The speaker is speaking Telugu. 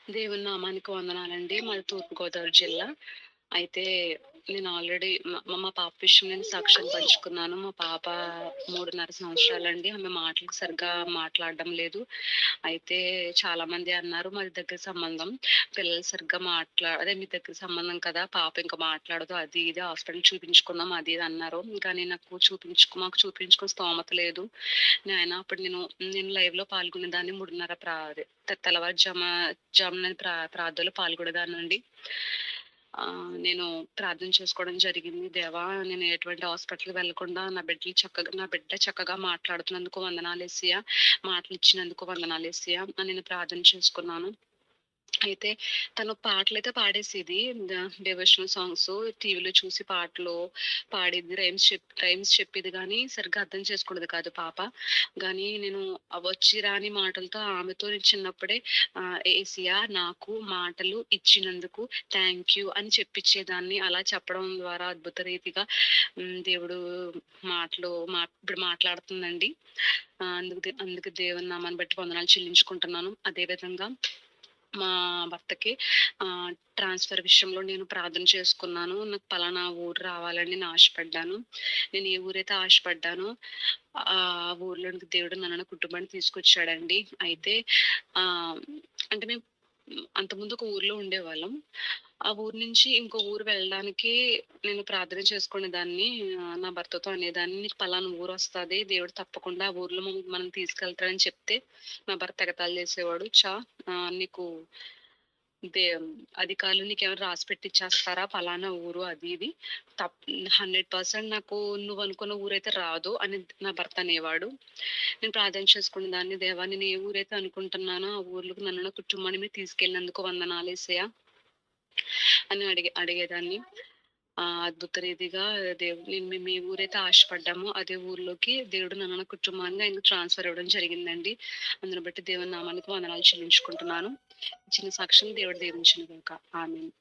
దేవుని నామానికి వందనాలండి. మాది తూర్పుగోదావరి జిల్లా. అయితే నేను ఆల్రెడీ మా పాప విషయం నేను సాక్ష్యం పంచుకున్నాను. మా పాప 3:30 సంవత్సరాలండి. ఆమె మాటలు సరిగ్గా మాట్లాడడం లేదు. అయితే చాలామంది అన్నారు, "మాది దగ్గర సంబంధం. పిల్లలు సరిగ్గా అదే మీ దగ్గర సంబంధం కదా! పాప ఇంక మాట్లాడదు." అది ఇది హాస్పిటల్ చూపించుకున్నాం అది ఇది అన్నారు. కానీ నాకు మాకు చూపించుకునే స్తోమత లేదు. అప్పుడు నేను లైవ్‌లో పాల్గొనేదాన్ని 3:30 అదే జామున ప్రార్థనలో పాల్గొనేదాన్నండి. నేను ప్రార్థన చేసుకోవడం జరిగింది. దేవా! నేను ఎటువంటి హాస్పిటల్‌కి వెళ్ళకుండా నా బిడ్డ చక్కగా మాట్లాడుతున్నందుకు వందనాలేసయ్యా. మాటలిచ్చినందుకు వందనాలేసయ్యా అని నేను ప్రార్థన చేసుకున్నాను. అయితే తను పాటలైతే పాడేసేది. డివోషనల్ సాంగ్స్ టీవీలో చూసి పాటలు పాడేది. రైమ్స్ చెప్పేది గానీ, సరిగ్గా అర్థం చేసుకునేది కాదు పాప. గానీ నేను వచ్చి రాని మాటలతో ఆమెతో నేను చిన్నప్పుడే "ఏసయ్య నాకు మాటలు ఇచ్చినందుకు థాంక్ యూ" అని చెప్పించేదాన్ని. అలా చెప్పడం ద్వారా అద్భుత రీతిగా దేవుడు ఇప్పుడు మాట్లాడుతుందండి. అందుకు దేవుని నామాన్ని బట్టి వందనాలు చెల్లించుకుంటున్నాను. అదే విధంగా మా భర్తకి ట్రాన్స్‌ఫర్ విషయంలో నేను ప్రార్థన చేసుకున్నాను. నాకు పలానా ఊరు రావాలని నేను ఆశపడ్డాను. నేను ఏ ఊరైతే ఆశపడ్డానో ఆ ఊర్లోనికి దేవుడు నన్ను, నా కుటుంబాన్ని తీసుకొచ్చాడండి. అయితే ఆహ్, అంటే మేము అంతకుముందు ఒక ఊర్లో ఉండేవాళ్ళం. ఆ ఊరు నుంచి ఇంకో ఊరు వెళ్ళడానికి నేను ప్రార్థన చేసుకునేదాన్ని. నా భర్తతో అనేదాన్ని, "నీకు పలానా ఊరొస్తది. దేవుడు తప్పకుండా ఆ ఊర్లో మనం తీసుకెళ్తాడని" చెప్తే నా భర్త ఎగతాళి చేసేవాడు. నీకు దే అధికారులు నీకేమైనా రాసిపెట్టి ఇచ్చేస్తారా? పలానా ఊరు అది ఇది. తప్ 100% నాకు నువ్వనుకున్న ఊరైతే రాదు అని నా భర్త అనేవాడు. నేను ప్రార్థన చేసుకునేదాన్ని, దేవా! నేను ఏ ఊరైతే అనుకుంటున్నానో ఆ ఊర్లోకి నన్ను, నా కుటుంబాన్ని మీరు తీసుకెళ్ళినందుకు వందనాలేసయ్య అని అడిగేదాన్ని. అద్భుత రీతిగా మేము ఏ ఊరైతే ఆశపడ్డామో అదే ఊర్లోకి దేవుడు నన్ను, నా కుటుంబాన్ని ఆయనకు ట్రాన్స్‌ఫర్ ఇవ్వడం జరిగిందండి. అందుని బట్టి దేవుని నామానికి వందనాలు చెల్లించుకుంటున్నాను. చిన్న సాక్ష్యం దేవుడు దీవించును గాక. ఆమేన్.